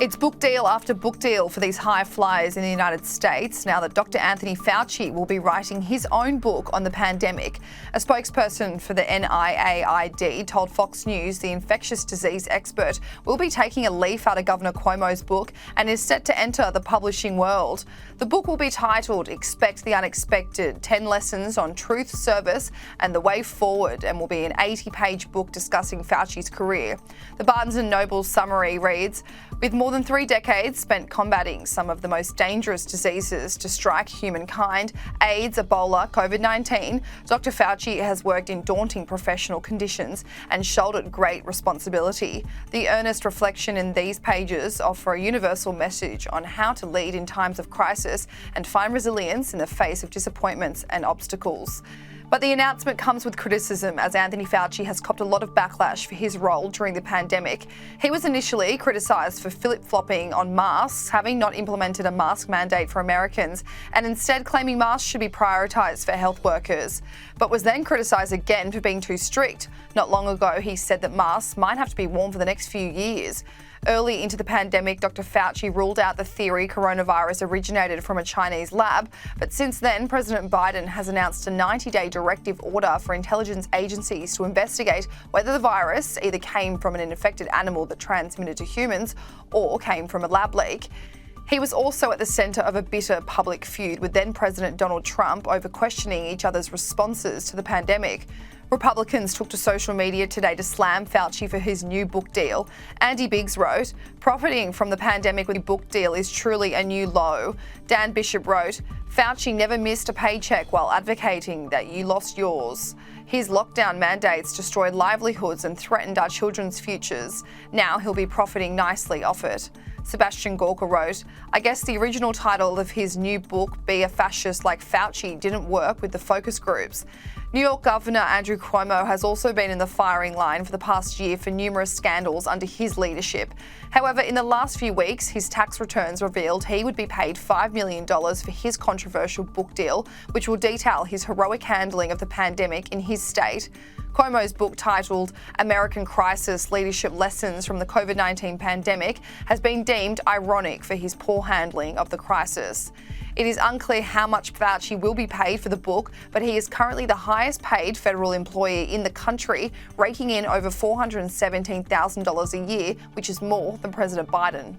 It's book deal after book deal for these high flyers in the United States now that Dr Anthony Fauci will be writing his own book on the pandemic. A spokesperson for the NIAID told Fox News the infectious disease expert will be taking a leaf out of Governor Cuomo's book and is set to enter the publishing world. The book will be titled Expect the Unexpected, 10 Lessons on Truth, Service and the Way Forward, and will be an 80-page book discussing Fauci's career. The Barnes & Noble summary reads, with more than 3 decades spent combating some of the most dangerous diseases to strike humankind, AIDS, Ebola, COVID-19, Dr Fauci has worked in daunting professional conditions and shouldered great responsibility. The earnest reflection in these pages offer a universal message on how to lead in times of crisis and find resilience in the face of disappointments and obstacles. But the announcement comes with criticism as Anthony Fauci has copped a lot of backlash for his role during the pandemic. He was initially criticised for flip-flopping on masks, having not implemented a mask mandate for Americans and instead claiming masks should be prioritised for health workers, but was then criticised again for being too strict. Not long ago, he said that masks might have to be worn for the next few years. Early into the pandemic, Dr Fauci ruled out the theory coronavirus originated from a Chinese lab, but since then, President Biden has announced a 90-day directive order for intelligence agencies to investigate whether the virus either came from an infected animal that transmitted to humans or came from a lab leak. He was also at the centre of a bitter public feud with then-President Donald Trump over questioning each other's responses to the pandemic. Republicans took to social media today to slam Fauci for his new book deal. Andy Biggs wrote, profiting from the pandemic with a book deal is truly a new low. Dan Bishop wrote, Fauci never missed a paycheck while advocating that you lost yours. His lockdown mandates destroyed livelihoods and threatened our children's futures. Now he'll be profiting nicely off it. Sebastian Gorka wrote, I guess the original title of his new book, Be a Fascist Like Fauci, didn't work with the focus groups. New York Governor Andrew Cuomo has also been in the firing line for the past year for numerous scandals under his leadership. However, in the last few weeks, his tax returns revealed he would be paid $5 million for his controversial book deal, which will detail his heroic handling of the pandemic in his state. Cuomo's book, titled American Crisis: Leadership Lessons from the COVID-19 Pandemic, has been deemed ironic for his poor handling of the crisis. It is unclear how much Fauci will be paid for the book, but he is currently the highest paid federal employee in the country, raking in over $417,000 a year, which is more than President Biden.